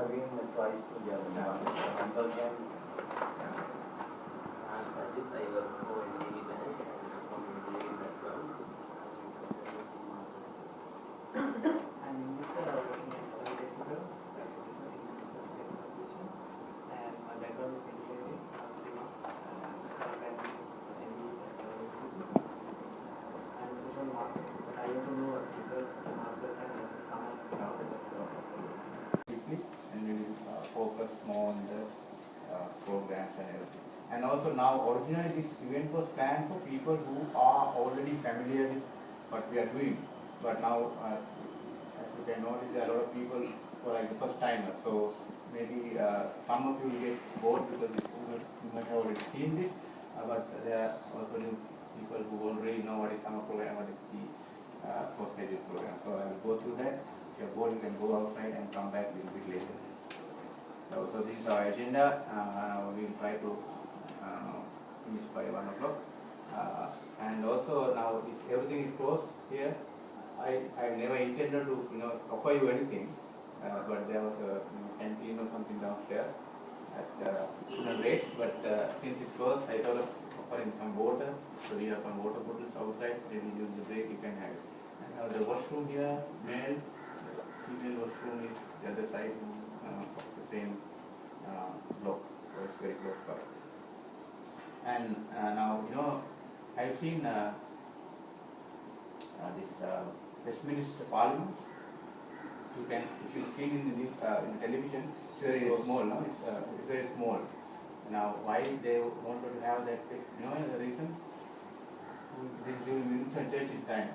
again twice to the other one. Uncle can answer this. I will go in daily bank and from daily background. And in this looking at electrical and my background is engineering, and this one master, but I want to know because the masters and quickly, and we will focus more on the programs and everything. And also now, originally this event was planned for people who are already familiar with what we are doing. But now, as you can notice, there are a lot of people who are like the first timers. So maybe some of you will get bored because you might have already seen this. But there are also new people who already know what is summer program, what is the postgraduate program. So I will go through that. If you're bored, you can go outside and come back a little bit later. So this is our agenda. We will try to finish by 1 o'clock. And also now, if everything is closed here, I never intended to offer you anything, but there was a canteen or something downstairs at student rates. But since it's closed, I thought of offering some water. So we have some water bottles outside. Maybe during the break you can have it. And the washroom here, male, female washroom is the other side of the same block, so it's very close by. And now I've seen this Westminster Parliament. If you've seen in the television, it's very small. No, it's very small. Now, why they wanted to have that? The reason? This during Winston Churchill time.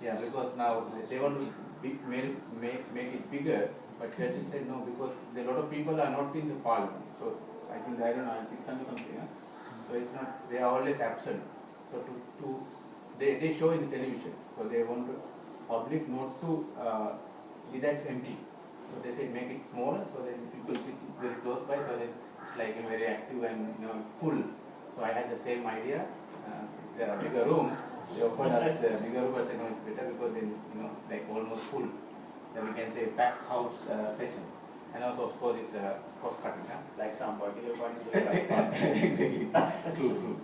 Yeah, because now they want to make it bigger, but Churchill said no, because a lot of people are not in the Parliament. So I think I don't know 600 something. So it's not, they are always absent. So they show in the television. So they want the public not to see that's empty. So they say make it smaller so that people sit very close by, so that it's like very active and full. So I had the same idea. There are bigger rooms. They offered us the bigger room, but I said no, it's better because then it's like almost full. Then we can say packed house session. And also, of course, it's cost cutting, like some particular points. Exactly. True.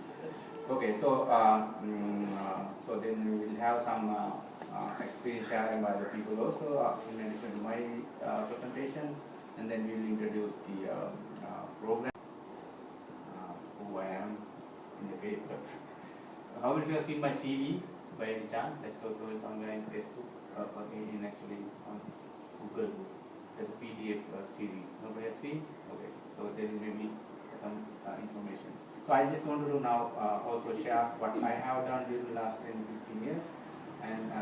Okay, so so then we will have some experience shared by the people also in addition to my presentation, and then we will introduce the program, who I am in the paper. How many of you have seen my CV by any chance? That's also somewhere in Facebook, or in actually on Google. There's a PDF CV. Nobody has seen? Okay. So there is maybe some information. So I just wanted to now also share what I have done during the last 10-15 years. And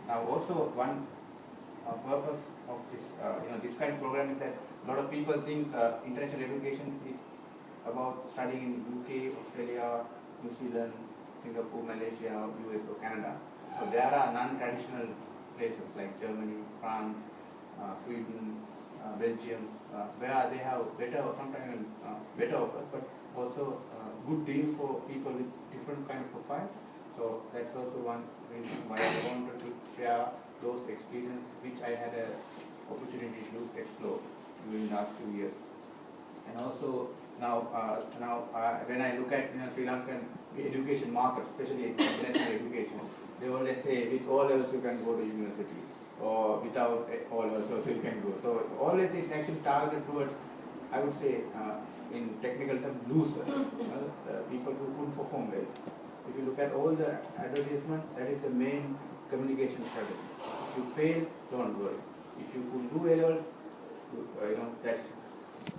now also one purpose of this, this kind of program is that a lot of people think international education is about studying in UK, Australia, New Zealand, Singapore, Malaysia, US or Canada. So there are non-traditional places like Germany, France, Sweden, Belgium, where they have better, sometimes better offers, but also good deals for people with different kind of profiles. So that's also one reason why I wanted to share those experiences which I had an opportunity to explore during the last few years. And also now, when I look at Sri Lankan education market, especially international education, they always say with all levels you can go to university, or without all levels also you can go. So always it's actually targeted towards, I would say, in technical terms, losers, people who couldn't perform well. If you look at all the advertisement, that is the main communication strategy. If you fail, don't worry. If you could do A-level, that's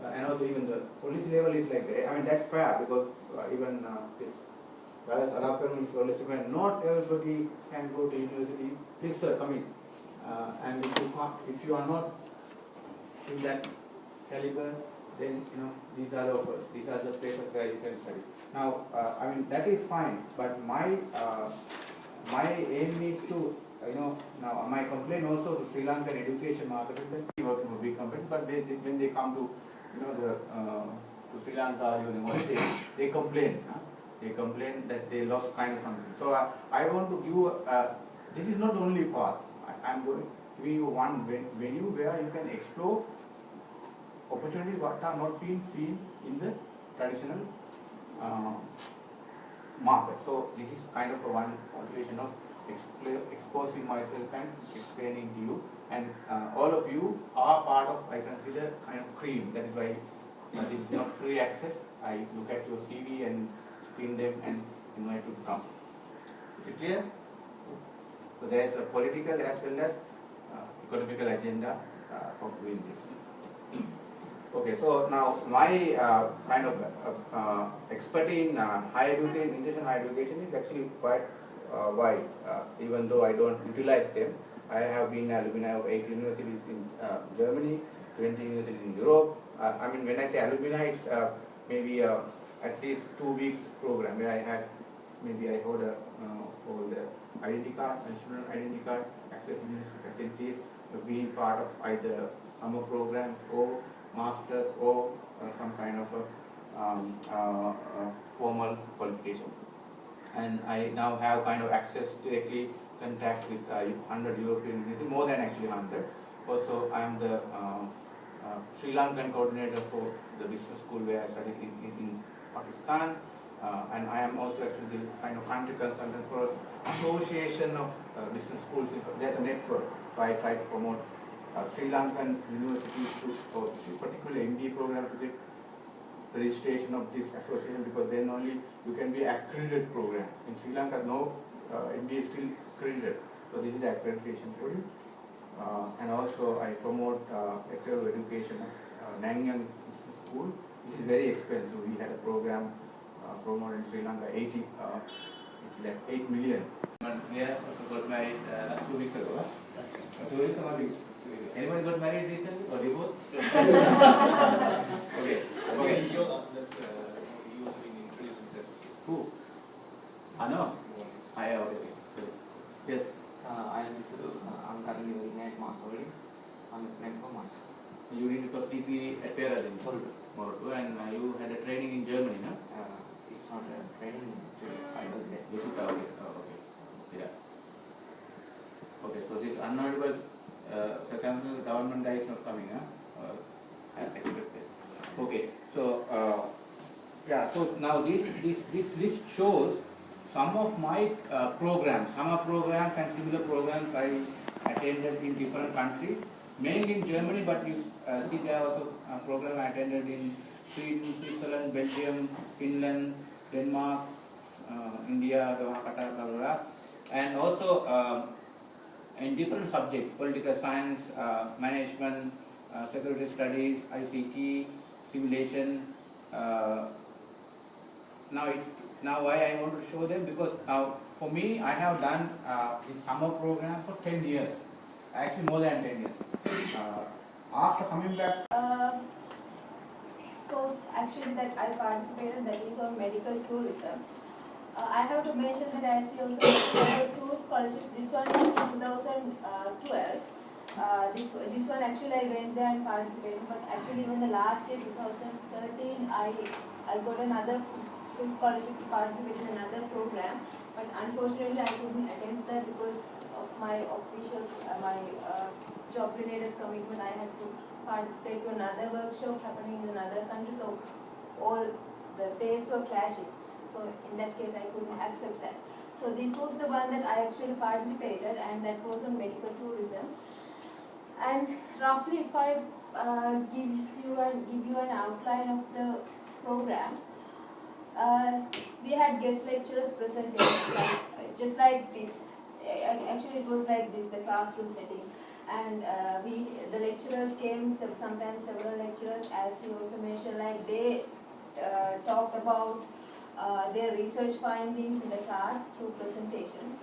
and also even the policy level is like that. I mean that's fair because even this Rajas Alapan is always saying not everybody can go to university. Please sir, come in. And if you are not in that caliber, then these are the offers. These are the places where you can study. Now, I mean that is fine, but my aim is to now my complaint also to Sri Lankan education market is that we work in a big company, but when they come to to Sri Lanka during holidays, they complain. They complain that they lost kind of something. So I want to give. This is not only path. I'm going. giving you one venue where you can explore opportunities what are not being seen in the traditional market. So this is kind of a one motivation of exposing myself and explaining to you, and all of you are part of, I consider, kind of cream. That is why this is not free access. I look at your CV and screen them and invite you to come. Is it clear? So there is a political as well as economical agenda of doing this. Okay, so now my kind of expertise in higher education, international higher education is actually quite wide. Even though I don't utilize them, I have been alumni of 8 universities in Germany, 20 universities in Europe. I mean, when I say alumni, it's maybe at least 2 weeks program where I had, maybe I hold the identity card, national identity card, access to facilities, being part of either summer program or masters or some kind of a formal qualification. And I now have kind of access directly contact with 100 European universities, more than actually 100. Also, I am the Sri Lankan coordinator for the business school where I studied in Pakistan. And I am also actually the kind of country consultant for Association of Business Schools. There's a network, so I try to promote Sri Lankan universities to, particularly MBA program, to get registration of this association, because then only you can be accredited program. In Sri Lanka, no MBA is still accredited, so this is the accreditation for you. And also I promote excellent education at Nanyang Business School, which is very expensive. We had a program promoted in Sri Lanka, 8 million. Yeah, also got married 2 weeks ago. 2 weeks or 1 week? Anyone got married recently or divorced? Okay. Okay. Who? No. I okay. So, yes. I am I'm currently working at Mars Holdings. I'm applying for masters. You did first degree at Pera then? Morutu. And you had a training in Germany, no? It's not a training, I don't get. Okay. Oh, okay. Yeah. Okay, so this unavoidable circumstances, government guy is not coming, as expected. Okay, so yeah, so now this list shows some of my programs, summer programs and similar programs I attended in different countries, mainly in Germany, but you see there was a program I attended in Sweden, Switzerland, Belgium, Finland, Denmark, India, Qatar, blah, blah, blah. And also in different subjects, political science, management, security studies, ICT, simulation. Now why I want to show them, because for me I have done this summer program for 10 years, actually more than 10 years. After coming back, course actually that I participated, that is on medical tourism. I have to mention that I see also there were 2 scholarships. This one is in 2012. This one actually I went there and participated, but actually in the last year 2013 I got another full scholarship to participate in another program, but unfortunately I couldn't attend that because of my official job related commitment. I had to participate to another workshop happening in another country, so all the days were clashing. So in that case I couldn't accept that. So this was the one that I actually participated, and that was on medical tourism. And roughly if I give you an outline of the program, we had guest lecturers presentations, just like this. Actually it was like this, the classroom setting. And the lecturers came, sometimes several lecturers, as you also mentioned, like they talked about their research findings in the class through presentations.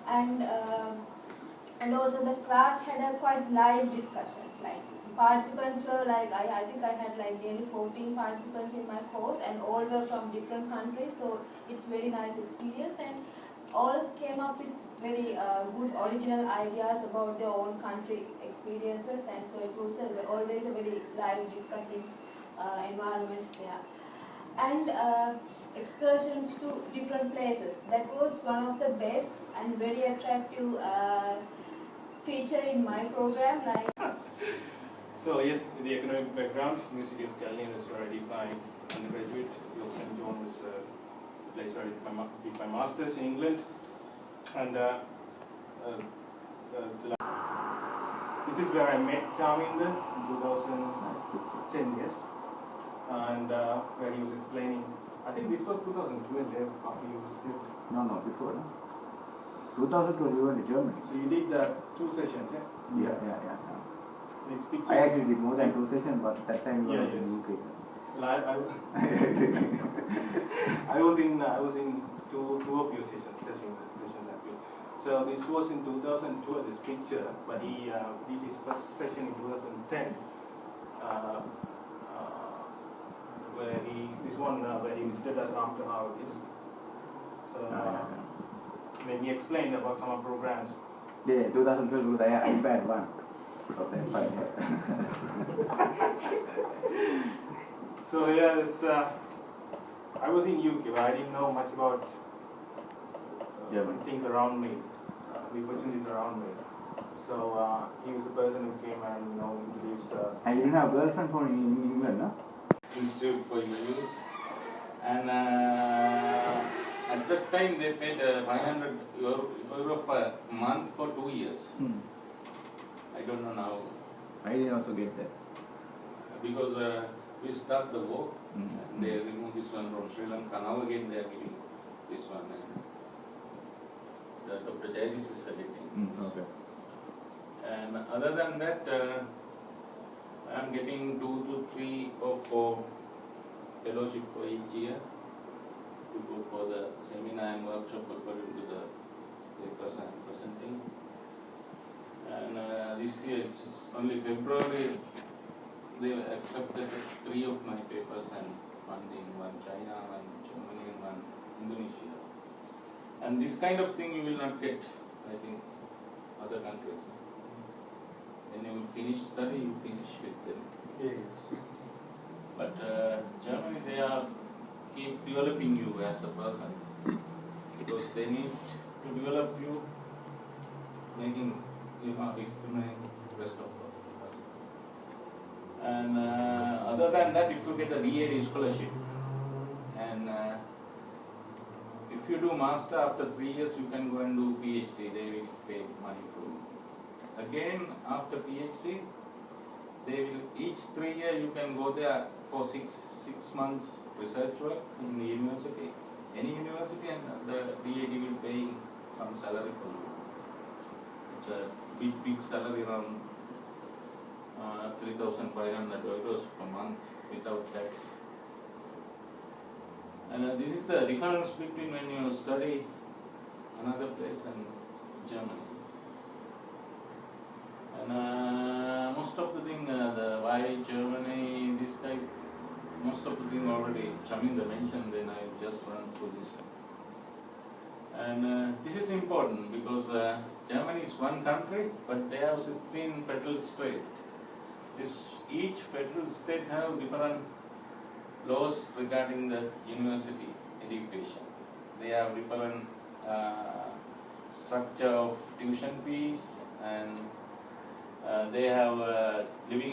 And also the class had a quite live discussions, like participants were like, I think I had like nearly 14 participants in my course, and all were from different countries, so it's very nice experience, and all came up with very good original ideas about their own country experiences, and so it was always a very live discussing environment there. And excursions to different places, that was one of the best and very attractive feature in my program, like. So yes, the economic background, University of Calgary, that's where I did my undergraduate. York St. John was the place where I did my masters in England. And this is where I met Charminder in 2010, yes. And where he was explaining, I think this was 2012 after you still. No, before. No? 2012 you went to Germany. So you did 2 sessions, yeah? Yeah. This picture. I actually did more than 2 sessions, but that time you were Yeah, in yes. UK. Well, I was in two of your sessions actually. So this was in 2012, this picture, but he did his first session in 2010, where he visited us after Harvard. So when he explained about summer programs. Yeah, 2012 was the iPad one. So that's fine. So yeah, I was in UK, but I didn't know much about German. things around me, the opportunities around me. So he was the person who came and introduced. And you didn't have a girlfriend from in England, no? Institute for Use. And at that time they paid 500 euro per month for 2 years. I don't know now. I didn't also get that. Because we start the war and they remove this one from Sri Lanka. Now again they are giving this one. And Dr. Jairis is editing. Okay. And other than that, I am getting 2 to 3 or 4 fellowship for each year to go for the seminar and workshop according to the papers I am presenting. And this year it's only February they accepted 3 of my papers and funding, one China, one Germany and one Indonesia. And this kind of thing you will not get, I think, other countries. When you finish study, you finish with them. Yes. But Germany, they are keep developing you as a person because they need to develop you, making you discriminate the rest of the person. And other than that, if you get a DAD scholarship, and if you do master after 3 years, you can go and do PhD. They will pay money for you. Again, after PhD, they will each 3 years you can go there for six months research work in the university, any university, and the DAD will pay some salary for you. It's a big salary, around 3,500 euros per month without tax. And this is the difference between when you study another place and Germany. And most of the thing, why Germany, this type, most of the thing already Chaminda mentioned, then I just run through this. And this is important because Germany is one country, but they have 16 federal states. Each federal state have different laws regarding the university education. They have different structure of tuition fees, and they have living